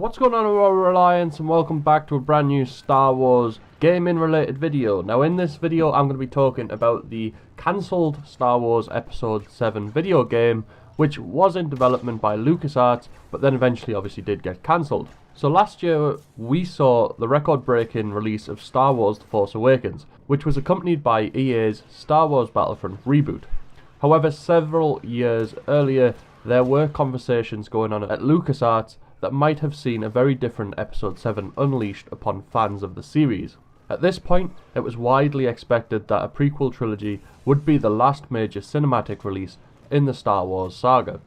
What's going on, Axrora Alliance, and welcome back to a brand new Star Wars gaming related video. Now in this video I'm going to be talking about the cancelled Star Wars Episode 7 video game, which was in development by LucasArts, but then eventually obviously did get cancelled. So last year we saw the record-breaking release of Star Wars The Force Awakens, which was accompanied by EA's Star Wars Battlefront reboot. However, several years earlier there were conversations going on at LucasArts that might have seen a very different Episode 7 unleashed upon fans of the series. At this point, it was widely expected that a prequel trilogy would be the last major cinematic release in the Star Wars saga.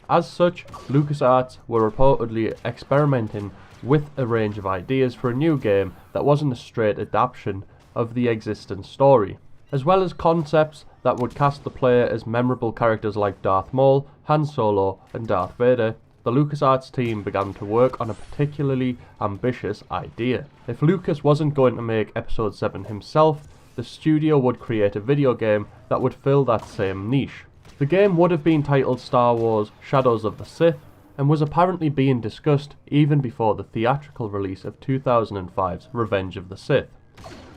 As such, LucasArts were reportedly experimenting with a range of ideas for a new game that wasn't a straight adaptation of the existing story, as well as concepts that would cast the player as memorable characters like Darth Maul, Han Solo, and Darth Vader. The LucasArts team began to work on a particularly ambitious idea. If Lucas wasn't going to make Episode 7 himself, the studio would create a video game that would fill that same niche. The game would have been titled Star Wars Shadows of the Sith, and was apparently being discussed even before the theatrical release of 2005's Revenge of the Sith.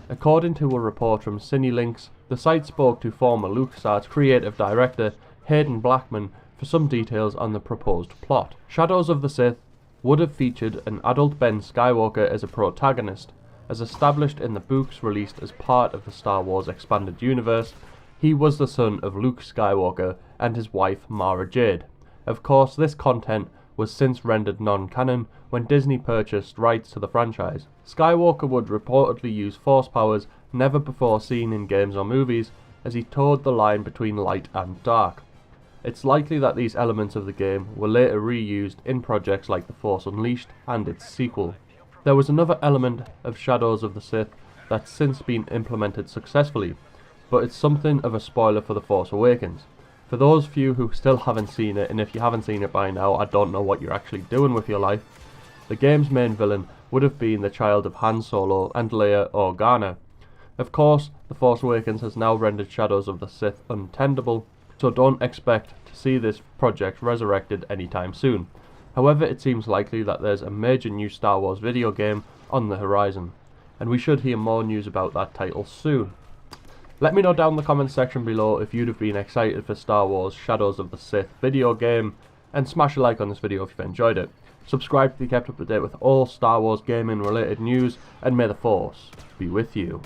According to a report from CineLinks, the site spoke to former LucasArts creative director Hayden Blackman for some details on the proposed plot. Shadows of the Sith would have featured an adult Ben Skywalker as a protagonist. As established in the books released as part of the Star Wars Expanded Universe, he was the son of Luke Skywalker and his wife Mara Jade. Of course, this content was since rendered non-canon when Disney purchased rights to the franchise. Skywalker would reportedly use Force powers never before seen in games or movies, as he towed the line between light and dark. It's likely that these elements of the game were later reused in projects like The Force Unleashed and its sequel. There was another element of Shadows of the Sith that's since been implemented successfully, but it's something of a spoiler for The Force Awakens. For those few who still haven't seen it, and if you haven't seen it by now, I don't know what you're actually doing with your life, the game's main villain would have been the child of Han Solo and Leia Organa. Of course, The Force Awakens has now rendered Shadows of the Sith untenable, so don't expect to see this project resurrected anytime soon. However, it seems likely that there's a major new Star Wars video game on the horizon, and we should hear more news about that title soon. Let me know down in the comments section below if you'd have been excited for Star Wars Shadows of the Sith video game, and smash a like on this video if you've enjoyed it. Subscribe to be kept up to date with all Star Wars gaming related news, and may the Force be with you.